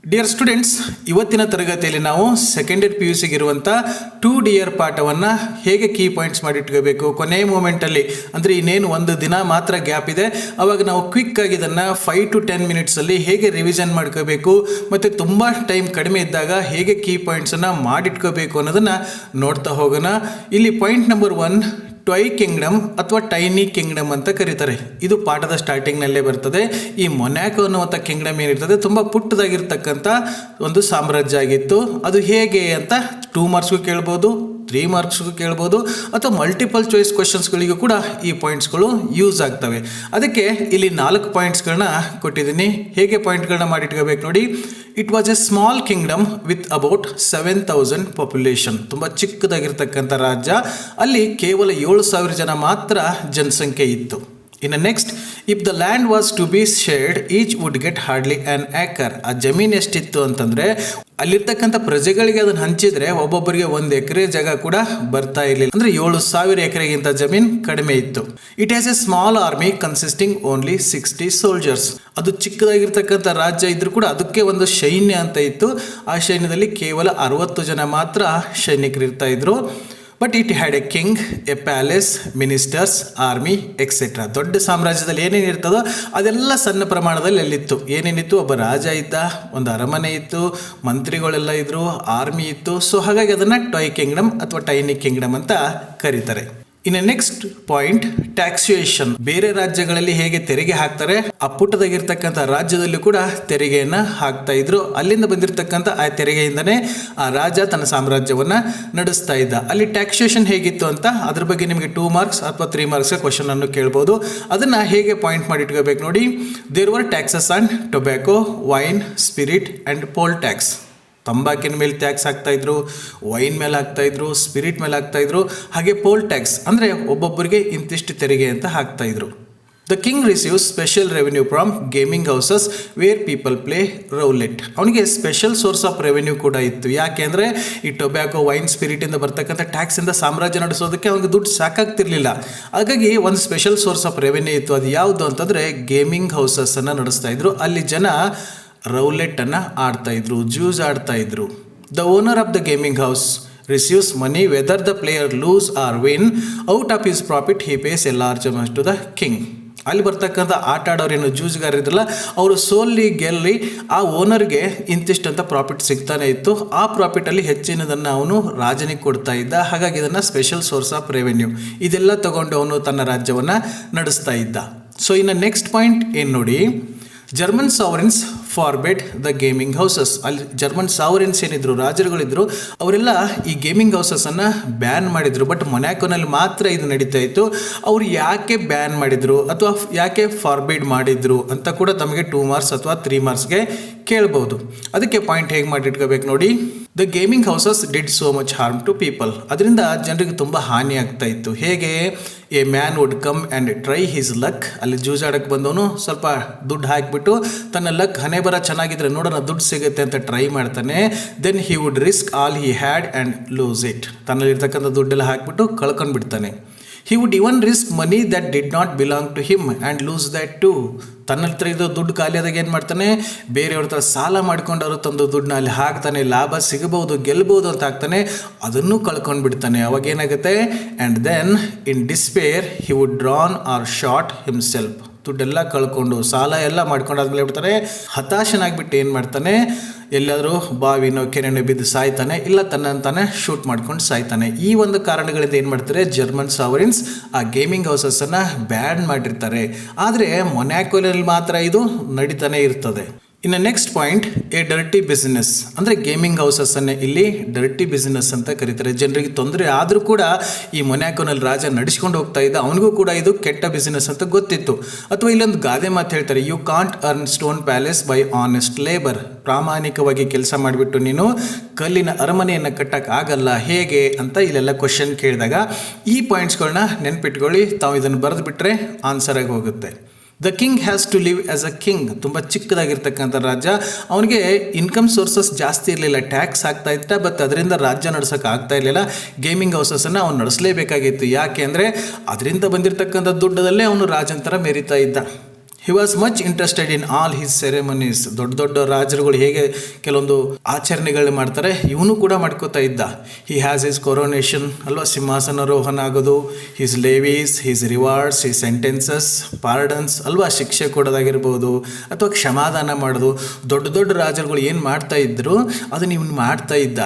Dear students, ಇವತ್ತಿನ ತರಗತಿಯಲ್ಲಿ ನಾವು ಸೆಕೆಂಡ್ ಇಯರ್ PUCಗೆ ಇರುವಂಥ 2D ಪಾಠವನ್ನು ಹೇಗೆ ಕೀ ಪಾಯಿಂಟ್ಸ್ ಮಾಡಿಟ್ಕೋಬೇಕು, ಕೊನೆಯ ಮೂಮೆಂಟಲ್ಲಿ ಅಂದರೆ ಇನ್ನೇನು ಒಂದು ದಿನ ಮಾತ್ರ ಗ್ಯಾಪ್ ಇದೆ, ಆವಾಗ ನಾವು ಕ್ವಿಕ್ಕಾಗಿ ಇದನ್ನು 5 to 10 ಮಿನಿಟ್ಸಲ್ಲಿ ಹೇಗೆ ರಿವಿಷನ್ ಮಾಡ್ಕೋಬೇಕು ಮತ್ತು ತುಂಬ ಟೈಮ್ ಕಡಿಮೆ ಇದ್ದಾಗ ಹೇಗೆ ಕೀ ಪಾಯಿಂಟ್ಸನ್ನು ಮಾಡಿಟ್ಕೋಬೇಕು ಅನ್ನೋದನ್ನು ನೋಡ್ತಾ ಹೋಗೋಣ. ಇಲ್ಲಿ ಪಾಯಿಂಟ್ ನಂಬರ್ 1, ಟೊಯ್ ಕಿಂಗ್ಡಮ್ ಅಥವಾ ಟೈನಿ ಕಿಂಗ್ಡಮ್ ಅಂತ ಕರೀತಾರೆ. ಇದು ಪಾಠದ ಸ್ಟಾರ್ಟಿಂಗ್ನಲ್ಲೇ ಬರ್ತದೆ. ಈ ಮೊನ್ಯಾಕೋ ಅನ್ನುವಂಥ ಕಿಂಗ್ಡಮ್ ಏನಿರ್ತದೆ ತುಂಬ ಪುಟ್ಟದಾಗಿರ್ತಕ್ಕಂಥ ಒಂದು ಸಾಮ್ರಾಜ್ಯ ಆಗಿತ್ತು. ಅದು ಹೇಗೆ ಅಂತ 2 ಮಾರ್ಕ್ಸ್ಗೂ ಕೇಳ್ಬೋದು, 3 ಮಾರ್ಕ್ಸ್ಗೂ ಕೇಳ್ಬೋದು, ಅಥವಾ ಮಲ್ಟಿಪಲ್ ಚಾಯ್ಸ್ ಕ್ವೆಶನ್ಸ್ಗಳಿಗೂ ಕೂಡ ಈ ಪಾಯಿಂಟ್ಸ್ಗಳು ಯೂಸ್ ಆಗ್ತವೆ. ಅದಕ್ಕೆ ಇಲ್ಲಿ 4 ಪಾಯಿಂಟ್ಸ್ಗಳನ್ನ ಕೊಟ್ಟಿದ್ದೀನಿ. ಹೇಗೆ ಪಾಯಿಂಟ್ಗಳನ್ನ ಮಾಡಿಟ್ಕೋಬೇಕು ನೋಡಿ. It was A small Kingdom with about 7,000 population. ತುಂಬ ಚಿಕ್ಕದಾಗಿರ್ತಕ್ಕಂಥ ರಾಜ್ಯ. ಅಲ್ಲಿ ಕೇವಲ 7,000 ಜನ ಮಾತ್ರ ಜನಸಂಖ್ಯೆ ಇತ್ತು. ಇನ್ನು next, if the land was to be shared each would get hardly an acre. ಆ ಜಮೀನು ಎಷ್ಟಿತ್ತು ಅಂತಂದರೆ ಅಲ್ಲಿರ್ತಕ್ಕಂಥ ಪ್ರಜೆಗಳಿಗೆ ಅದನ್ನು ಹಂಚಿದ್ರೆ ಒಬ್ಬೊಬ್ಬರಿಗೆ 1 ಎಕರೆ ಜಾಗ ಕೂಡ ಬರ್ತಾ ಇರಲಿಲ್ಲ. ಅಂದರೆ 7,000 ಎಕರೆಗಿಂತ ಜಮೀನು ಕಡಿಮೆ ಇತ್ತು. It has A small army consisting only 60 soldiers. ಅದು ಚಿಕ್ಕದಾಗಿರ್ತಕ್ಕಂಥ ರಾಜ್ಯ ಇದ್ರೂ ಕೂಡ ಅದಕ್ಕೆ ಒಂದು ಸೈನ್ಯ ಅಂತ ಇತ್ತು. ಆ ಸೈನ್ಯದಲ್ಲಿ ಕೇವಲ 60 ಜನ ಮಾತ್ರ ಸೈನಿಕರು ಇರ್ತಾ ಇದ್ರು. But it had A king, A palace, ministers, army etcetera. ದೊಡ್ಡ ಸಾಮ್ರಾಜ್ಯದಲ್ಲಿ ಏನೇನು ಇರ್ತದೋ ಅದೆಲ್ಲ ಸಣ್ಣ ಪ್ರಮಾಣದಲ್ಲಿ ಅಲ್ಲಿತ್ತು. ಏನೇನಿತ್ತು, ಒಬ್ಬ ರಾಜ ಇದ್ದ, ಒಂದು ಅರಮನೆ ಇತ್ತು, ಮಂತ್ರಿಗಳೆಲ್ಲ ಇದ್ದರು, ಆರ್ಮಿ ಇತ್ತು. ಸೊ ಹಾಗಾಗಿ ಅದನ್ನು ಟೊಯ್ ಕಿಂಗ್ಡಮ್ ಅಥವಾ ಟೈನಿ ಕಿಂಗ್ಡಮ್ ಅಂತ ಕರೀತಾರೆ. ಇನ್ನು ನೆಕ್ಸ್ಟ್ ಪಾಯಿಂಟ್, ಟ್ಯಾಕ್ಸೇಷನ್. ಬೇರೆ ರಾಜ್ಯಗಳಲ್ಲಿ ಹೇಗೆ ತೆರಿಗೆ ಹಾಕ್ತಾರೆ, ಆ ಪುಟ್ಟದಾಗಿರ್ತಕ್ಕಂಥ ರಾಜ್ಯದಲ್ಲೂ ಕೂಡ ತೆರಿಗೆಯನ್ನು ಹಾಕ್ತಾ ಇದ್ರು. ಅಲ್ಲಿಂದ ಬಂದಿರತಕ್ಕಂಥ ಆ ತೆರಿಗೆಯಿಂದನೇ ಆ ರಾಜ ತನ್ನ ಸಾಮ್ರಾಜ್ಯವನ್ನು ನಡೆಸ್ತಾ ಇದ್ದ. ಅಲ್ಲಿ ಟ್ಯಾಕ್ಸೇಷನ್ ಹೇಗಿತ್ತು ಅಂತ ಅದ್ರ ಬಗ್ಗೆ ನಿಮಗೆ 2 ಮಾರ್ಕ್ಸ್ ಅಥವಾ 3 ಮಾರ್ಕ್ಸ್ ಕ್ವಶನ್ ಅನ್ನು ಕೇಳ್ಬೋದು. ಅದನ್ನು ಹೇಗೆ ಪಾಯಿಂಟ್ ಮಾಡಿ ಇಟ್ಕೋಬೇಕು ನೋಡಿ. There were taxes on tobacco, wine, spirit and poll tax. ತಂಬಾಕಿನ ಮೇಲೆ ಟ್ಯಾಕ್ಸ್ ಹಾಕ್ತಾಯಿದ್ರು, ವೈನ್ ಮೇಲೆ ಹಾಕ್ತಾಯಿದ್ರು, ಸ್ಪಿರಿಟ್ ಮೇಲೆ ಹಾಕ್ತಾಯಿದ್ರು, ಹಾಗೆ ಪೋಲ್ ಟ್ಯಾಕ್ಸ್ ಅಂದರೆ ಒಬ್ಬೊಬ್ಬರಿಗೆ ಇಂತಿಷ್ಟು ತೆರಿಗೆ ಅಂತ ಹಾಕ್ತಾಯಿದ್ರು. The king receives special revenue from gaming houses where people play roulette. ಅವನಿಗೆ ಸ್ಪೆಷಲ್ ಸೋರ್ಸ್ ಆಫ್ ರೆವೆನ್ಯೂ ಕೂಡ ಇತ್ತು. ಯಾಕೆ ಅಂದರೆ ಈ ಟೊಬ್ಯಾಕೋ, ವೈನ್, ಸ್ಪಿರಿಟಿಂದ ಬರ್ತಕ್ಕಂಥ ಟ್ಯಾಕ್ಸಿಂದ ಸಾಮ್ರಾಜ್ಯ ನಡೆಸೋದಕ್ಕೆ ಅವನಿಗೆ ದುಡ್ಡು ಸಾಕಾಗ್ತಿರ್ಲಿಲ್ಲ. ಹಾಗಾಗಿ ಒಂದು ಸ್ಪೆಷಲ್ ಸೋರ್ಸ್ ಆಫ್ ರೆವೆನ್ಯೂ ಇತ್ತು. ಅದು ಯಾವುದು ಅಂತಂದರೆ ಗೇಮಿಂಗ್ ಹೌಸಸ್ಸನ್ನು ನಡೆಸ್ತಾ ಇದ್ರು. ಅಲ್ಲಿ ಜನ ರೌಲೆಟನ್ನು ಆಡ್ತಾಯಿದ್ರು, ಜ್ಯೂಸ್ ಆಡ್ತಾಯಿದ್ರು. The owner of the gaming house receives money whether the player lose or win. Out of his profit he pays a large amount to the king. ಅಲ್ಲಿ ಬರ್ತಕ್ಕಂಥ ಆಟ ಆಡೋರೇನು ಜ್ಯೂಸ್ಗಾರಿದ್ರಲ್ಲ, ಅವರು ಸೋಲ್ಲಿ ಗೆಲ್ಲಿ ಆ ಓನರ್ಗೆ ಇಂತಿಷ್ಟು ಅಂತ ಪ್ರಾಫಿಟ್ ಸಿಗ್ತಾನೆ ಇತ್ತು. ಆ ಪ್ರಾಫಿಟಲ್ಲಿ ಹೆಚ್ಚಿನದನ್ನು ಅವನು ರಾಜನಿಗೆ ಕೊಡ್ತಾ ಇದ್ದ. ಹಾಗಾಗಿ ಇದನ್ನು ಸ್ಪೆಷಲ್ ಸೋರ್ಸ್ ಆಫ್ ರೆವೆನ್ಯೂ ಇದೆಲ್ಲ ತಗೊಂಡು ಅವನು ತನ್ನ ರಾಜ್ಯವನ್ನು ನಡೆಸ್ತಾ ಇದ್ದ. ಸೊ ಇನ್ನು ನೆಕ್ಸ್ಟ್ ಪಾಯಿಂಟ್ ಏನು ನೋಡಿ. German sovereigns forbade the gaming houses. ಅಲ್ಲಿ ಜರ್ಮನ್ ಸಾವರಿನ್ಸ್ ಏನಿದ್ರು, ರಾಜರುಗಳಿದ್ರು, ಅವರೆಲ್ಲ ಈ ಗೇಮಿಂಗ್ ಹೌಸಸನ್ನು ಬ್ಯಾನ್ ಮಾಡಿದರು. ಬಟ್ ಮೊನ್ಯಾಕೋನಲ್ಲಿ ಮಾತ್ರ ಇದು ನಡೀತಾ ಇತ್ತು. ಅವರು ಯಾಕೆ ಬ್ಯಾನ್ ಮಾಡಿದರು ಅಥವಾ ಯಾಕೆ ಫಾರ್ಬಿಡ್ ಮಾಡಿದರು ಅಂತ ಕೂಡ ತಮಗೆ 2 ಮಾರ್ಕ್ಸ್ ಅಥವಾ 3 ಮಾರ್ಕ್ಸ್ಗೆ ಕೇಳ್ಬೋದು. ಅದಕ್ಕೆ ಪಾಯಿಂಟ್ ಹೇಗೆ ಮಾಡಿಟ್ಕೋಬೇಕು ನೋಡಿ. The gaming houses did so much harm to people. ಅದರಿಂದ ಜನರಿಗೆ ತುಂಬ ಹಾನಿ ಆಗ್ತಾ ಇತ್ತು. ಹೇಗೆ, a man would come and try his luck. ಅಲ್ಲಿ ಜೂಜಾಡಕ್ಕೆ ಬಂದವನು ಸ್ವಲ್ಪ ದುಡ್ಡು ಹಾಕಿಬಿಟ್ಟು ತನ್ನ ಲಕ್, ಹಣೆ ಬರ ಚೆನ್ನಾಗಿದ್ರೆ ನೋಡೋಣ ದುಡ್ಡು ಸಿಗುತ್ತೆ ಅಂತ ಟ್ರೈ ಮಾಡ್ತಾನೆ. Then he would risk all he had and lose it. ತನ್ನಲ್ಲಿರ್ತಕ್ಕಂಥ ದುಡ್ಡೆಲ್ಲ ಹಾಕಿಬಿಟ್ಟು ಕಳ್ಕೊಂಡ್ಬಿಡ್ತಾನೆ. He would even risk money that did not belong to him and lose that too. ತನ್ನ ಹತ್ರ ಇದು ದುಡ್ಡು ಖಾಲಿ ಆದಾಗ ಏನು ಮಾಡ್ತಾನೆ, ಬೇರೆಯವ್ರ ಹತ್ರ ಸಾಲ ಮಾಡ್ಕೊಂಡವರು ತಂದು ದುಡ್ಡನ್ನ ಅಲ್ಲಿ ಹಾಕ್ತಾನೆ. ಲಾಭ ಸಿಗಬಹುದು, ಗೆಲ್ಬೋದು ಅಂತ ಹಾಕ್ತಾನೆ, ಅದನ್ನು ಕಳ್ಕೊಂಡು ಬಿಡ್ತಾನೆ. ಅವಾಗ ಏನಾಗುತ್ತೆ, and then in despair he would drown or shot himself. ದುಡ್ಡೆಲ್ಲ ಕಳ್ಕೊಂಡು ಸಾಲ ಎಲ್ಲ ಮಾಡ್ಕೊಂಡಾದ್ಮೇಲೆ ಬಿಡ್ತಾನೆ, ಹತಾಶನಾಗ್ಬಿಟ್ಟು ಏನು ಮಾಡ್ತಾನೆ, ಎಲ್ಲಾದರೂ ಬಾವಿನೋ ಕೆರೆನೋ ಬಿದ್ದು ಸಾಯ್ತಾನೆ, ಇಲ್ಲ ತನ್ನಂತಾನೆ ಶೂಟ್ ಮಾಡ್ಕೊಂಡು ಸಾಯ್ತಾನೆ. ಈ ಒಂದು ಕಾರಣಗಳಿಂದ ಏನು ಮಾಡ್ತಾರೆ, ಜರ್ಮನ್ ಸಾವರಿನ್ಸ್ ಆ ಗೇಮಿಂಗ್ ಹೌಸಸನ್ನು ಬ್ಯಾನ್ ಮಾಡಿರ್ತಾರೆ. ಆದರೆ ಮೊನ್ಯಾಕೋನಲ್ಲಿ ಮಾತ್ರ ಇದು ನಡೀತಾನೆ ಇರ್ತದೆ. ಇನ್ನು next point, A dirty business. ಅಂದರೆ ಗೇಮಿಂಗ್ ಹೌಸಸ್ಸನ್ನೇ ಇಲ್ಲಿ ಡರ್ಟಿ ಬಿಸ್ನೆಸ್ ಅಂತ ಕರೀತಾರೆ. ಜನರಿಗೆ ತೊಂದರೆ ಆದರೂ ಕೂಡ ಈ ಮೊನ್ಯಾಕೋನಲ್ಲಿ ರಾಜ ನಡೆಸ್ಕೊಂಡು ಹೋಗ್ತಾ ಇದ್ದ, ಅವನಿಗೂ ಕೂಡ ಇದು ಕೆಟ್ಟ ಬಿಸ್ನೆಸ್ ಅಂತ ಗೊತ್ತಿತ್ತು. ಅಥವಾ ಇಲ್ಲೊಂದು ಗಾದೆ ಮಾತು ಹೇಳ್ತಾರೆ, you can't earn stone palace by honest labour. ಪ್ರಾಮಾಣಿಕವಾಗಿ ಕೆಲಸ ಮಾಡಿಬಿಟ್ಟು ನೀನು ಕಲ್ಲಿನ ಅರಮನೆಯನ್ನು ಕಟ್ಟೋಕ್ಕಾಗಲ್ಲ, ಹೇಗೆ ಅಂತ ಇಲ್ಲೆಲ್ಲ ಕ್ವಶನ್ ಕೇಳಿದಾಗ ಈ ಪಾಯಿಂಟ್ಸ್ಗಳನ್ನ ನೆನ್ಪಿಟ್ಕೊಳ್ಳಿ. ತಾವು ಇದನ್ನು ಬರೆದು ಬಿಟ್ಟರೆ ಆನ್ಸರ್ ಆಗಿ ಹೋಗುತ್ತೆ. The king has to live as a king. ತುಂಬ ಚಿಕ್ಕದಾಗಿರ್ತಕ್ಕಂಥ ರಾಜ್ಯ. ಅವನಿಗೆ ಇನ್ಕಮ್ ಸೋರ್ಸಸ್ ಜಾಸ್ತಿ ಇರಲಿಲ್ಲ, ಟ್ಯಾಕ್ಸ್ ಆಗ್ತಾ ಇತ್ತ, ಬಟ್ ಅದರಿಂದ ರಾಜ್ಯ ನಡೆಸೋಕೆ ಆಗ್ತಾ ಇರಲಿಲ್ಲ. ಗೇಮಿಂಗ್ ಹೌಸಸನ್ನು ಅವನು ನಡೆಸಲೇಬೇಕಾಗಿತ್ತು. ಯಾಕೆ ಅಂದರೆ ಅದರಿಂದ ಬಂದಿರತಕ್ಕಂಥ ದುಡ್ಡದಲ್ಲೇ ಅವನು ರಾಜಂತರ ಮೆರಿತಾ ಇದ್ದ. He was much interested in all his ceremonies. ದೊಡ್ಡ ದೊಡ್ಡ ರಾಜರುಗಳು ಹೇಗೆ ಕೆಲವೊಂದು ಆಚರಣೆಗಳು ಮಾಡ್ತಾರೆ ಇವನು ಕೂಡ ಮಾಡ್ಕೋತಾ ಇದ್ದ. ಹಿ ಹ್ಯಾಸ್ ಹಿಸ್ ಕೊರೋನೇಷನ್ ಅಲ್ವಾ, ಸಿಂಹಾಸನಾರೋಹಣ ಆಗೋದು, his levees, his rewards, his sentences, pardons ಅಲ್ವಾ, ಶಿಕ್ಷೆ ಕೊಡೋದಾಗಿರ್ಬೋದು ಅಥವಾ ಕ್ಷಮಾದಾನ ಮಾಡೋದು. ದೊಡ್ಡ ದೊಡ್ಡ ರಾಜರುಗಳು ಏನು ಮಾಡ್ತಾ ಇದ್ರು ಅದನ್ನು ಇವನು ಮಾಡ್ತಾ ಇದ್ದ.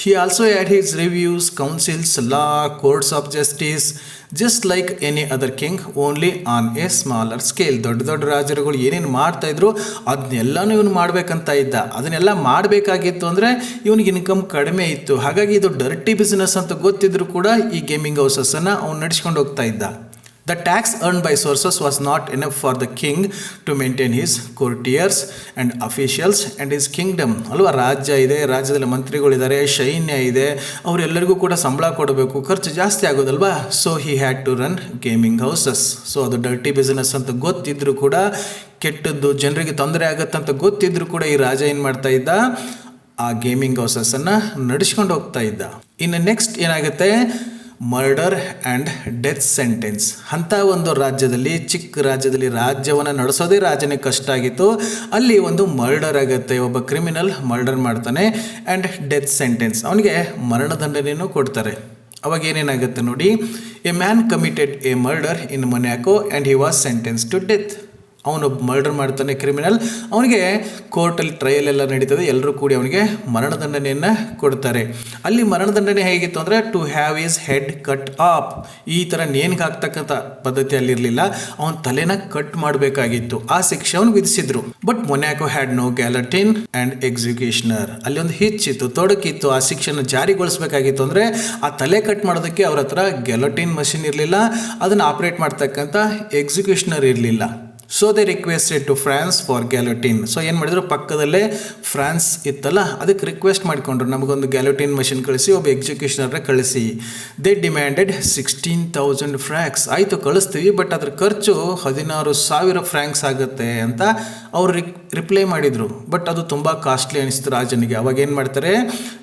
He also had his reviews, councils, law, courts of justice, just like any other king, only on a smaller scale. ದೊಡ್ಡ ದೊಡ್ಡ ರಾಜರುಗಳು ಏನೇನು ಮಾಡ್ತಾಯಿದ್ರು ಅದನ್ನೆಲ್ಲನೂ ಇವನು ಮಾಡಬೇಕಂತ ಇದ್ದ. ಅದನ್ನೆಲ್ಲ ಮಾಡಬೇಕಾಗಿತ್ತು ಅಂದರೆ ಇವನಿಗೆ ಇನ್ಕಮ್ ಕಡಿಮೆ ಇತ್ತು. ಹಾಗಾಗಿ ಇದು ಡರ್ಟಿ ಬಿಸ್ನೆಸ್ ಅಂತ ಗೊತ್ತಿದ್ರು ಕೂಡ ಈ ಗೇಮಿಂಗ್ ಹೌಸಸ್ಸನ್ನು ಅವನು ನಡೆಸ್ಕೊಂಡು ಹೋಗ್ತಾ ಇದ್ದ. The tax earned by sources was not enough for the king to maintain his courtiers and officials and his kingdom. ಅಲ್ವಾ, ರಾಜ್ಯ ಇದೆ, ರಾಜ್ಯದಲ್ಲಿ ಮಂತ್ರಿಗಳಿದ್ದಾರೆ, ಸೈನ್ಯ ಇದೆ, ಅವರೆಲ್ಲರಿಗೂ ಕೂಡ ಸಂಬಳ ಕೊಡಬೇಕು, ಖರ್ಚು ಜಾಸ್ತಿ ಆಗೋದಲ್ವಾ. So he had to run gaming houses. So ಅದು ಡರ್ಟಿ ಬಿಸ್ನೆಸ್ ಅಂತ ಗೊತ್ತಿದ್ರು ಕೂಡ, ಕೆಟ್ಟದ್ದು, ಜನರಿಗೆ ತೊಂದರೆ ಆಗುತ್ತಂತ ಗೊತ್ತಿದ್ರು ಕೂಡ ಈ ರಾಜ ಏನು ಮಾಡ್ತಾ ಇದ್ದ, ಆ ಗೇಮಿಂಗ್ ಹೌಸಸ್ಸನ್ನು ನಡೆಸ್ಕೊಂಡು ಹೋಗ್ತಾ ಇದ್ದ. ಇನ್ನು ನೆಕ್ಸ್ಟ್ ಏನಾಗುತ್ತೆ, ಮರ್ಡರ್ ಆ್ಯಂಡ್ ಡೆತ್ ಸೆಂಟೆನ್ಸ್. ಅಂಥ ಒಂದು ರಾಜ್ಯದಲ್ಲಿ, ಚಿಕ್ಕ ರಾಜ್ಯದಲ್ಲಿ ರಾಜ್ಯವನ್ನು ನಡೆಸೋದೇ ರಾಜನೇ ಕಷ್ಟ ಆಗಿತ್ತು. ಅಲ್ಲಿ ಒಂದು ಮರ್ಡರ್ ಆಗುತ್ತೆ, ಒಬ್ಬ ಕ್ರಿಮಿನಲ್ ಮರ್ಡರ್ ಮಾಡ್ತಾನೆ, ಆ್ಯಂಡ್ ಡೆತ್ ಸೆಂಟೆನ್ಸ್, ಅವನಿಗೆ ಮರಣದಂಡನೆಯನ್ನು ಕೊಡ್ತಾರೆ. ಅವಾಗ ಏನೇನಾಗುತ್ತೆ ನೋಡಿ, a man committed a murder in Monaco and he was sentence to death. ಅವನು ಮರ್ಡರ್ ಮಾಡ್ತಾನೆ, ಕ್ರಿಮಿನಲ್, ಅವನಿಗೆ ಕೋರ್ಟಲ್ಲಿ ಟ್ರಯಲ್ ಎಲ್ಲ ನಡೀತದೆ, ಎಲ್ಲರೂ ಕೂಡಿ ಅವನಿಗೆ ಮರಣದಂಡನೆಯನ್ನು ಕೊಡ್ತಾರೆ. ಅಲ್ಲಿ ಮರಣದಂಡನೆ ಹೇಗಿತ್ತು ಅಂದರೆ to have his head cut off. ಈ ಥರ ನೇಣಿಗೆ ಹಾಕ್ತಕ್ಕಂಥ ಪದ್ಧತಿ ಅಲ್ಲಿರಲಿಲ್ಲ, ಅವನ ತಲೆನ ಕಟ್ ಮಾಡಬೇಕಾಗಿತ್ತು. ಆ ಶಿಕ್ಷೆ ಅವನು ವಿಧಿಸಿದ್ರು. But Monaco had no guillotine and executioner. ಅಲ್ಲಿ ಒಂದು ಹಿಚ್ಚಿತ್ತು, ತೊಡಕಿತ್ತು. ಆ ಶಿಕ್ಷೆನ ಜಾರಿಗೊಳಿಸಬೇಕಾಗಿತ್ತು ಅಂದರೆ ಆ ತಲೆ ಕಟ್ ಮಾಡೋದಕ್ಕೆ ಅವ್ರ ಹತ್ರ ಗ್ಯಾಲಟಿನ್ ಮಷಿನ್ ಇರಲಿಲ್ಲ, ಅದನ್ನು ಆಪ್ರೇಟ್ ಮಾಡ್ತಕ್ಕಂಥ ಎಕ್ಸಿಕ್ಯೂಷನರ್ ಇರಲಿಲ್ಲ. So they requested to France for guillotine. So ಏನು ಮಾಡಿದ್ರು, ಪಕ್ಕದಲ್ಲೇ ಫ್ರಾನ್ಸ್ ಇತ್ತಲ್ಲ, ಅದಕ್ಕೆ ರಿಕ್ವೆಸ್ಟ್ ಮಾಡಿಕೊಂಡ್ರು, ನಮಗೊಂದು ಗ್ಯಾಲೋಟಿನ್ ಮಷಿನ್ ಕಳಿಸಿ, ಒಬ್ಬ ಎಕ್ಸಿಕ್ಯೂಷನರ್ನ ಕಳಿಸಿ. They demanded 16,000 francs. ಆಯಿತು ಕಳಿಸ್ತೀವಿ, ಬಟ್ ಅದ್ರ ಖರ್ಚು 16,000 ಫ್ರ್ಯಾಂಕ್ಸ್ ಆಗುತ್ತೆ ಅಂತ ಅವ್ರು ರಿಪ್ಲೈ ಮಾಡಿದರು. ಬಟ್ ಅದು ತುಂಬ ಕಾಸ್ಟ್ಲಿ ಅನಿಸ್ತು ರಾಜನಿಗೆ. ಅವಾಗ ಏನು ಮಾಡ್ತಾರೆ,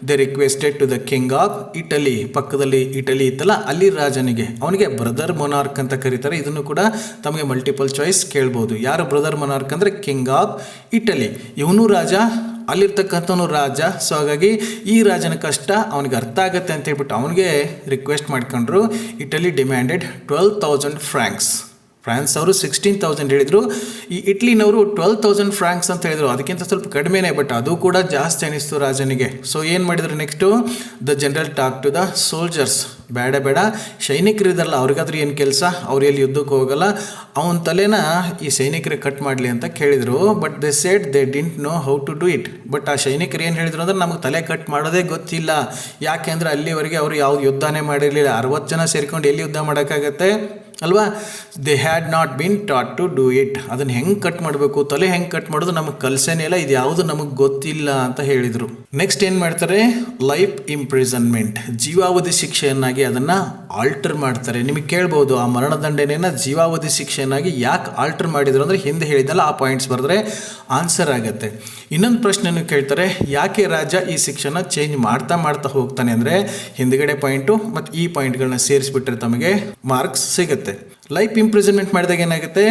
they requested to the king of Italy. ಪಕ್ಕದಲ್ಲಿ ಇಟಲಿ ಇತ್ತಲ್ಲ, ಅಲ್ಲಿ ರಾಜನಿಗೆ, ಅವನಿಗೆ ಬ್ರದರ್ ಮೊನಾರ್ಕ್ ಅಂತ ಕರೀತಾರೆ. ಇದನ್ನು ಕೂಡ ತಮಗೆ ಮಲ್ಟಿಪಲ್ ಚಾಯ್ಸ್ ಕೇಳ್ಬೋದು. ಯಾರು ಬ್ರದರ್ ಮೊನಾರ್ಕ್ ಅಂದರೆ ಕಿಂಗ್ ಆಫ್ ಇಟಲಿ. ಇವನು ರಾಜ, ಅಲ್ಲಿರ್ತಕ್ಕಂಥವನು ರಾಜ. ಸೊ ಹಾಗಾಗಿ ಈ ರಾಜನ ಕಷ್ಟ ಅವನಿಗೆ ಅರ್ಥ ಆಗುತ್ತೆ ಅಂತ ಹೇಳ್ಬಿಟ್ಟು ಅವನಿಗೆ ರಿಕ್ವೆಸ್ಟ್ ಮಾಡ್ಕೊಂಡ್ರು. Italy demanded 12,000 francs. ಫ್ರಾನ್ಸ್ ಅವರು 16,000 ಹೇಳಿದರು, ಈ ಇಟ್ಲಿನವರು 12,000 ಫ್ರ್ಯಾಂಕ್ಸ್ ಅಂತ ಹೇಳಿದರು. ಅದಕ್ಕಿಂತ ಸ್ವಲ್ಪ ಕಡಿಮೆನೇ, ಬಟ್ ಅದು ಕೂಡ ಜಾಸ್ತಿ ಅನಿಸ್ತು ರಾಜನಿಗೆ. ಸೊ ಏನು ಮಾಡಿದ್ರು next, the general talk to the soldiers. ಬೇಡ ಸೈನಿಕರಿದಾರಲ್ಲ, ಅವ್ರಿಗಾದ್ರೂ ಏನು ಕೆಲಸ, ಅವ್ರು ಎಲ್ಲಿ ಯುದ್ಧಕ್ಕೆ ಹೋಗಲ್ಲ, ಅವನ ತಲೆನ ಈ ಸೈನಿಕರಿಗೆ ಕಟ್ ಮಾಡಲಿ ಅಂತ ಕೇಳಿದರು. But they said they didn't know how to do it. But ಆ ಸೈನಿಕರು ಏನು ಹೇಳಿದ್ರು ಅಂದ್ರೆ, ನಮಗೆ ತಲೆ ಕಟ್ ಮಾಡೋದೇ ಗೊತ್ತಿಲ್ಲ. ಯಾಕೆ ಅಂದರೆ ಅಲ್ಲಿವರೆಗೆ ಅವರು ಯಾವ್ದು ಯುದ್ಧನೇ ಮಾಡಿರಲಿಲ್ಲ. 60 ಜನ ಸೇರ್ಕೊಂಡು ಎಲ್ಲಿ ಯುದ್ಧ ಮಾಡೋಕ್ಕಾಗತ್ತೆ ಅಲ್ವಾ. They had not been taught to do it. ಅದನ್ನು ಹೆಂಗೆ ಕಟ್ ಮಾಡಬೇಕು, ತಲೆ ಹೆಂಗೆ ಕಟ್ ಮಾಡೋದು ನಮಗೆ ಕಲ್ಸೇನೇ ಇಲ್ಲ, ಇದು ಯಾವುದು ನಮಗೆ ಗೊತ್ತಿಲ್ಲ ಅಂತ ಹೇಳಿದರು. ನೆಕ್ಸ್ಟ್ ಏನು ಮಾಡ್ತಾರೆ, ಲೈಫ್ ಇಂಪ್ರಿಸನ್ಮೆಂಟ್, ಜೀವಾವಧಿ ಶಿಕ್ಷೆಯನ್ನಾಗಿ ಅದನ್ನು ಆಲ್ಟರ್ ಮಾಡ್ತಾರೆ. ನಿಮಗೆ ಕೇಳ್ಬೋದು, ಆ ಮರಣದಂಡನೆಯನ್ನು ಜೀವಾವಧಿ ಶಿಕ್ಷೆಯನ್ನಾಗಿ ಯಾಕೆ ಆಲ್ಟರ್ ಮಾಡಿದ್ರು ಅಂದರೆ, ಹಿಂದೆ ಹೇಳಿದಲ್ಲ ಆ ಪಾಯಿಂಟ್ಸ್ ಬರೆದ್ರೆ ಆನ್ಸರ್ ಆಗುತ್ತೆ. ಇನ್ನೊಂದು ಪ್ರಶ್ನೆಯನ್ನು ಕೇಳ್ತಾರೆ, ಯಾಕೆ ರಾಜ ಈ ಶಿಕ್ಷೆನ ಚೇಂಜ್ ಮಾಡ್ತಾ ಹೋಗ್ತಾನೆ ಅಂದರೆ, ಹಿಂದ್ಗಡೆ ಪಾಯಿಂಟು ಮತ್ತು ಈ ಪಾಯಿಂಟ್ಗಳನ್ನ ಸೇರಿಸ್ಬಿಟ್ರೆ ತಮಗೆ ಮಾರ್ಕ್ಸ್ ಸಿಗುತ್ತೆ. ಲೈಫ್ ಇಂಪ್ರಿಸನ್ಮೆಂಟ್ ಮಾಡಿದಾಗ ಏನಾಗುತ್ತೆ,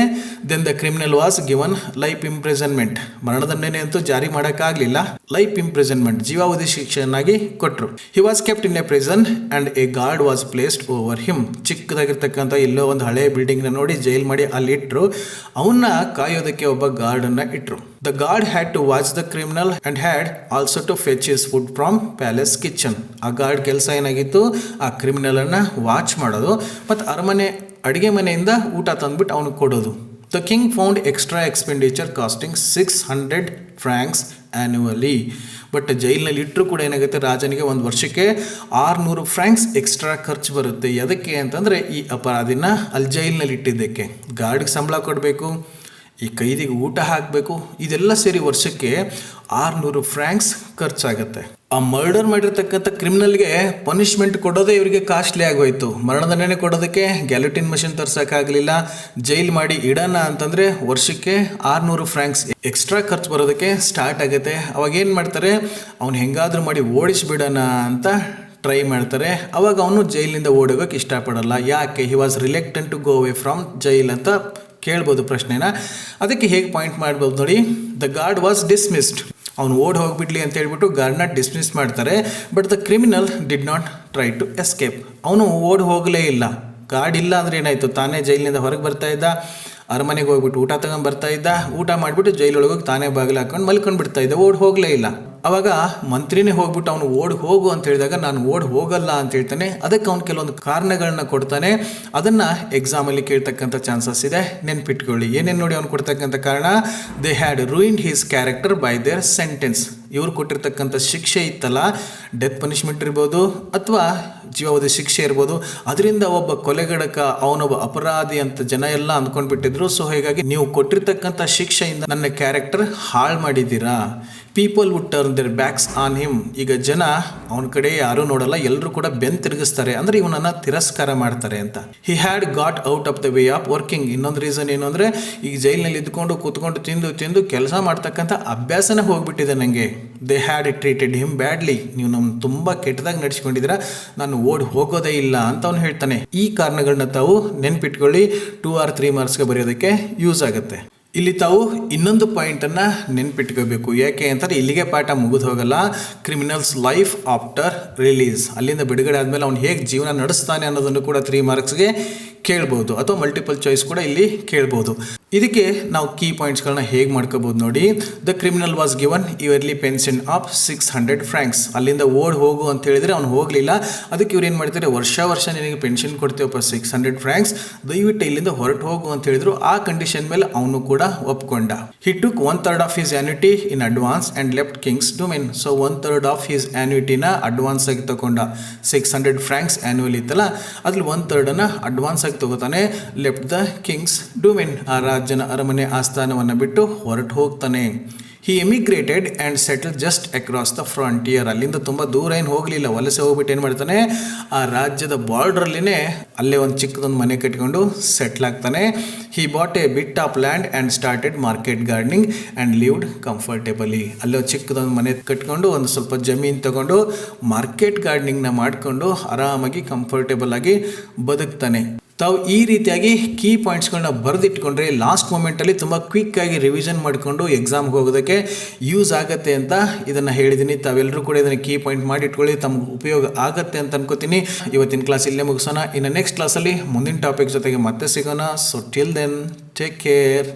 then the criminal was given life imprisonment. ಮರಣದಂಡನೆ ಅಂತೂ ಜಾರಿ ಮಾಡೋಕ್ಕಾಗಲಿಲ್ಲ, ಲೈಫ್ ಇಂಪ್ರಿಸನ್ಮೆಂಟ್ ಜೀವಾವಧಿ ಶಿಕ್ಷೆಯನ್ನಾಗಿ ಕೊಟ್ಟರು. He was kept in a prison and a guard was placed over him. ಚಿಕ್ಕದಾಗಿರ್ತಕ್ಕಂಥ ಎಲ್ಲೋ ಒಂದು ಹಳೆ ಬಿಲ್ಡಿಂಗ್ನ ನೋಡಿ ಜೈಲ್ ಮಾಡಿ ಅಲ್ಲಿ ಇಟ್ಟರು. ಅವನ್ನ ಕಾಯೋದಕ್ಕೆ ಒಬ್ಬ ಗಾರ್ಡನ್ನು ಇಟ್ಟರು. The guard had to watch the criminal and had also to fetch his food from palace kitchen. ಆ ಗಾರ್ಡ್ ಕೆಲಸ ಏನಾಗಿತ್ತು, ಆ ಕ್ರಿಮಿನಲನ್ನು ವಾಚ್ ಮಾಡೋದು ಮತ್ತು ಅರಮನೆ ಅಡುಗೆ ಮನೆಯಿಂದ ಊಟ ತಂದುಬಿಟ್ಟು ಅವನಿಗೆ ಕೊಡೋದು. The king found extra expenditure costing 600 francs annually. But ಜೈಲಿನಲ್ಲಿ ಇಟ್ಟರು ಕೂಡ ಏನಾಗುತ್ತೆ, ರಾಜನಿಗೆ ಒಂದು ವರ್ಷಕ್ಕೆ 600 ಫ್ರ್ಯಾಂಕ್ಸ್ ಎಕ್ಸ್ಟ್ರಾ ಖರ್ಚು ಬರುತ್ತೆ. ಎದಕ್ಕೆ ಅಂತಂದರೆ, ಈ ಅಪರಾಧಿನ ಅಲ್ಲಿ ಜೈಲಿನಲ್ಲಿ ಇಟ್ಟಿದ್ದಕ್ಕೆ. ಗಾರ್ಡ್ಗೆ ಸಂಬಳ ಕೊಡಬೇಕು, ಈ ಕೈದಿಗೆ ಊಟ ಹಾಕಬೇಕು, ಇದೆಲ್ಲ ಸೇರಿ ವರ್ಷಕ್ಕೆ 600 ಫ್ರ್ಯಾಂಕ್ಸ್ ಖರ್ಚಾಗುತ್ತೆ. ಆ ಮರ್ಡರ್ ಮಾಡಿರ್ತಕ್ಕಂಥ ಕ್ರಿಮಿನಲ್ಗೆ ಪನಿಷ್ಮೆಂಟ್ ಕೊಡೋದೇ ಇವರಿಗೆ ಕಾಸ್ಟ್ಲಿ ಆಗೋಯ್ತು. ಮರಣದಂಡನೆ ಕೊಡೋದಕ್ಕೆ ಗ್ಯಾಲಟಿನ್ ಮಷಿನ್ ತರ್ಸೋಕ್ಕಾಗಲಿಲ್ಲ. ಜೈಲ್ ಮಾಡಿ ಇಡೋಣ ಅಂತಂದರೆ ವರ್ಷಕ್ಕೆ 600 ಫ್ರ್ಯಾಂಕ್ಸ್ ಎಕ್ಸ್ಟ್ರಾ ಖರ್ಚು ಬರೋದಕ್ಕೆ ಸ್ಟಾರ್ಟ್ ಆಗುತ್ತೆ. ಅವಾಗ ಏನು ಮಾಡ್ತಾರೆ, ಅವ್ನು ಹೆಂಗಾದರೂ ಮಾಡಿ ಓಡಿಸ್ಬಿಡೋಣ ಅಂತ ಟ್ರೈ ಮಾಡ್ತಾರೆ. ಅವಾಗ ಅವನು ಜೈಲಿನಿಂದ ಓಡೋಗೋಕ್ಕೆ ಇಷ್ಟಪಡಲ್ಲ. ಯಾಕೆ, he was reluctant to go away from jail ಅಂತ ಕೇಳ್ಬೋದು ಪ್ರಶ್ನೆನ. ಅದಕ್ಕೆ ಹೇಗೆ ಪಾಯಿಂಟ್ ಮಾಡ್ಬೋದು ನೋಡಿ, ದ ಗಾರ್ಡ್ ವಾಸ್ ಡಿಸ್ಮಿಸ್ಡ್. ಅವನು ಓಡ್ ಹೋಗ್ಬಿಡ್ಲಿ ಅಂತ ಹೇಳ್ಬಿಟ್ಟು ಗಾರ್ಡ್ನ ಡಿಸ್ಮಿಸ್ ಮಾಡ್ತಾರೆ. But the criminal did not try to escape. ಅವನು ಓಡ್ ಹೋಗಲೇ ಇಲ್ಲ. ಗಾರ್ಡ್ ಇಲ್ಲ ಅಂದರೆ ಏನಾಯಿತು, ತಾನೇ ಜೈಲಿನಿಂದ ಹೊರಗೆ ಬರ್ತಾ ಇದ್ದ, ಅರಮನೆಗೆ ಹೋಗ್ಬಿಟ್ಟು ಊಟ ತಗೊಂಡು ಬರ್ತಾ ಇದ್ದ, ಊಟ ಮಾಡಿಬಿಟ್ಟು ಜೈಲೊಳಗೆ ಹೋಗಿ ತಾನೇ ಬಾಗಿಲು ಹಾಕೊಂಡು ಮಲ್ಕೊಂಡು ಬಿಡ್ತಾ ಇದ್ದ, ಓಡ್ ಹೋಗಲೇ ಇಲ್ಲ. ಅವಾಗ ಮಂತ್ರಿನೇ ಹೋಗ್ಬಿಟ್ಟು ಅವನು ಓಡ್ ಹೋಗು ಅಂತ ಹೇಳಿದಾಗ ನಾನು ಓಡ್ ಹೋಗಲ್ಲ ಅಂತ ಹೇಳ್ತಾನೆ. ಅದಕ್ಕೆ ಅವ್ನು ಕೆಲವೊಂದು ಕಾರಣಗಳನ್ನ ಕೊಡ್ತಾನೆ. ಅದನ್ನು ಎಕ್ಸಾಮಲ್ಲಿ ಕೇಳ್ತಕ್ಕಂಥ ಚಾನ್ಸಸ್ ಇದೆ, ನೆನ್ಪಿಟ್ಕೊಳ್ಳಿ. ಏನೇನು ನೋಡಿ ಅವ್ನು ಕೊಡ್ತಕ್ಕಂಥ ಕಾರಣ, they had ruined his character by their sentence. ಇವ್ರು ಕೊಟ್ಟಿರ್ತಕ್ಕಂಥ ಶಿಕ್ಷೆ ಇತ್ತಲ್ಲ, ಡೆತ್ ಪನಿಷ್ಮೆಂಟ್ ಇರ್ಬೋದು ಅಥವಾ ಜೀವಾವಧಿ ಶಿಕ್ಷೆ ಇರ್ಬೋದು, ಅದರಿಂದ ಒಬ್ಬ ಕೊಲೆಗಡಕ, ಅವನೊಬ್ಬ ಅಪರಾಧಿ ಅಂತ ಜನ ಎಲ್ಲ ಅಂದ್ಕೊಂಡ್ಬಿಟ್ಟಿದ್ರು. ಸೊ ಹೀಗಾಗಿ ನೀವು ಕೊಟ್ಟಿರ್ತಕ್ಕಂಥ ಶಿಕ್ಷೆಯಿಂದ ನನ್ನ ಕ್ಯಾರೆಕ್ಟರ್ ಹಾಳು ಮಾಡಿದ್ದೀರಾ. People would turn their backs on him. ಈಗ ಜನ ಅವನ ಕಡೆ ಯಾರೂ ನೋಡಲ್ಲ, ಎಲ್ಲರೂ ಕೂಡ ಬೆನ್ ತಿರುಗಿಸ್ತಾರೆ, ಅಂದರೆ ಇವನನ್ನು ತಿರಸ್ಕಾರ ಮಾಡ್ತಾರೆ ಅಂತ. He had got out of the way of working. ಇನ್ನೊಂದು ರೀಸನ್ ಏನು ಅಂದರೆ, ಈಗ ಜೈಲಿನಲ್ಲಿ ಇದ್ಕೊಂಡು ಕೂತ್ಕೊಂಡು ತಿಂದು ಕೆಲಸ ಮಾಡ್ತಕ್ಕಂಥ ಅಭ್ಯಾಸನೇ ಹೋಗ್ಬಿಟ್ಟಿದೆ ನನಗೆ. They had treated him badly. ನೀವು ನಮ್ಮ ತುಂಬ ಕೆಟ್ಟದಾಗಿ ನಡೆಸ್ಕೊಂಡಿದ್ದೀರಾ, ನಾನು ಓಡ್ ಹೋಗೋದೇ ಇಲ್ಲ ಅಂತ ಅವನು ಹೇಳ್ತಾನೆ. ಈ ಕಾರಣಗಳನ್ನ ತಾವು ನೆನ್ಪಿಟ್ಕೊಳ್ಳಿ, 2 or 3 ಮಾರ್ಕ್ಸ್ಗೆ ಬರೆಯೋದಕ್ಕೆ ಯೂಸ್ ಆಗುತ್ತೆ. ಇಲ್ಲಿ ತಾವು ಇನ್ನೊಂದು ಪಾಯಿಂಟನ್ನು ನೆನ್ಪಿಟ್ಕೋಬೇಕು. ಯಾಕೆ ಅಂತಂದರೆ ಇಲ್ಲಿಗೆ ಪಾಠ ಮುಗಿದು ಹೋಗಲ್ಲ. ಕ್ರಿಮಿನಲ್ಸ್ ಲೈಫ್ ಆಫ್ಟರ್ ರಿಲೀಸ್, ಅಲ್ಲಿಂದ ಬಿಡುಗಡೆ ಆದಮೇಲೆ ಅವ್ನು ಹೇಗೆ ಜೀವನ ನಡೆಸ್ತಾನೆ ಅನ್ನೋದನ್ನು ಕೂಡ 3 ಮಾರ್ಕ್ಸ್ಗೆ ಕೇಳ್ಬೋದು, ಅಥವಾ ಮಲ್ಟಿಪಲ್ ಚಾಯ್ಸ್ ಕೂಡ ಇಲ್ಲಿ ಕೇಳ್ಬೋದು. ಇದಕ್ಕೆ ನಾವು ಕೀ ಪಾಯಿಂಟ್ಸ್ಗಳನ್ನ ಹೇಗೆ ಮಾಡ್ಕೋಬೋದು ನೋಡಿ. The criminal was given yearly pension of 600 francs. ಅಲ್ಲಿಂದ ಓಡ್ ಹೋಗು ಅಂತ ಹೇಳಿದರೆ ಅವ್ನು ಹೋಗಲಿಲ್ಲ. ಅದಕ್ಕೆ ಇವ್ರು ಏನು ಮಾಡ್ತಾರೆ, ವರ್ಷ ನಿನಗೆ ಪೆನ್ಷನ್ ಕೊಡ್ತೇವಪ್ಪ 600 francs, ದಯವಿಟ್ಟು ಇಲ್ಲಿಂದ ಹೊರಟು ಹೋಗು ಅಂತ ಹೇಳಿದ್ರು. ಆ ಕಂಡೀಷನ್ ಮೇಲೆ ಅವನು ಕೂಡ ಒಪ್ಕೊಂಡ. He took 1/3 of his annuity in advance and left king's domain. So 1/3 of his ಆನ್ಯುಟಿನ ಅಡ್ವಾನ್ಸ್ ಆಗಿ ತಗೊಂಡ. 600 francs ಆ್ಯನ್ಯುವಲ್ ಇತ್ತಲ್ಲ, ಅದ್ರಲ್ಲಿ 1/3 ಅಡ್ವಾನ್ಸ್ ಆಗಿ ತಗೋತಾನೆ. ಲೆಫ್ಟ್ ದ ಕಿಂಗ್ಸ್ ಡೊಮೇನ್, ಆ ರಾಜನ ಅರಮನೆ ಆಸ್ಥಾನವನ್ನು ಬಿಟ್ಟು ಹೊರಟು ಹೋಗ್ತಾನೆ. He emigrated and settle just across the frontier. ಅಲ್ಲಿಂದ ತುಂಬ ದೂರ ಏನು ಹೋಗಲಿಲ್ಲ, ವಲಸೆ ಹೋಗ್ಬಿಟ್ಟು ಏನು ಮಾಡ್ತಾನೆ, ಆ ರಾಜ್ಯದ ಬಾರ್ಡ್ರಲ್ಲಿನೇ ಅಲ್ಲೇ ಒಂದು ಚಿಕ್ಕದೊಂದು ಮನೆ ಕಟ್ಕೊಂಡು ಸೆಟ್ಲ್ ಆಗ್ತಾನೆ. He bought a bit of land and started market gardening and lived comfortably. ಅಲ್ಲೇ ಚಿಕ್ಕದೊಂದು ಮನೆ ಕಟ್ಕೊಂಡು ಒಂದು ಸ್ವಲ್ಪ ಜಮೀನು ತಗೊಂಡು ಮಾರ್ಕೆಟ್ ಗಾರ್ಡನಿಂಗ್ನ ಮಾಡಿಕೊಂಡು ಆರಾಮಾಗಿ ಕಂಫರ್ಟೇಬಲ್ ಆಗಿ ಬದುಕ್ತಾನೆ. ತಾವು ಈ ರೀತಿಯಾಗಿ ಕೀ ಪಾಯಿಂಟ್ಸ್ಗಳನ್ನ ಬರೆದಿಟ್ಕೊಂಡ್ರೆ ಲಾಸ್ಟ್ ಮೂಮೆಂಟಲ್ಲಿ ತುಂಬ ಕ್ವಿಕ್ಕಾಗಿ ರಿವಿಷನ್ ಮಾಡಿಕೊಂಡು ಎಕ್ಸಾಮ್ಗೆ ಹೋಗೋದಕ್ಕೆ ಯೂಸ್ ಆಗುತ್ತೆ ಅಂತ ಇದನ್ನು ಹೇಳಿದ್ದೀನಿ. ತಾವೆಲ್ಲರೂ ಕೂಡ ಇದನ್ನು ಕೀ ಪಾಯಿಂಟ್ ಮಾಡಿ ಇಟ್ಕೊಳ್ಳಿ, ತಮ್ಗೆ ಉಪಯೋಗ ಆಗುತ್ತೆ ಅಂತ ಅನ್ಕೋತೀನಿ. ಇವತ್ತಿನ ಕ್ಲಾಸ್ ಇಲ್ಲೇ ಮುಗಿಸೋಣ. ಇನ್ನು ನೆಕ್ಸ್ಟ್ ಕ್ಲಾಸಲ್ಲಿ ಮುಂದಿನ ಟಾಪಿಕ್ ಜೊತೆಗೆ ಮತ್ತೆ ಸಿಗೋಣ. So till then take care.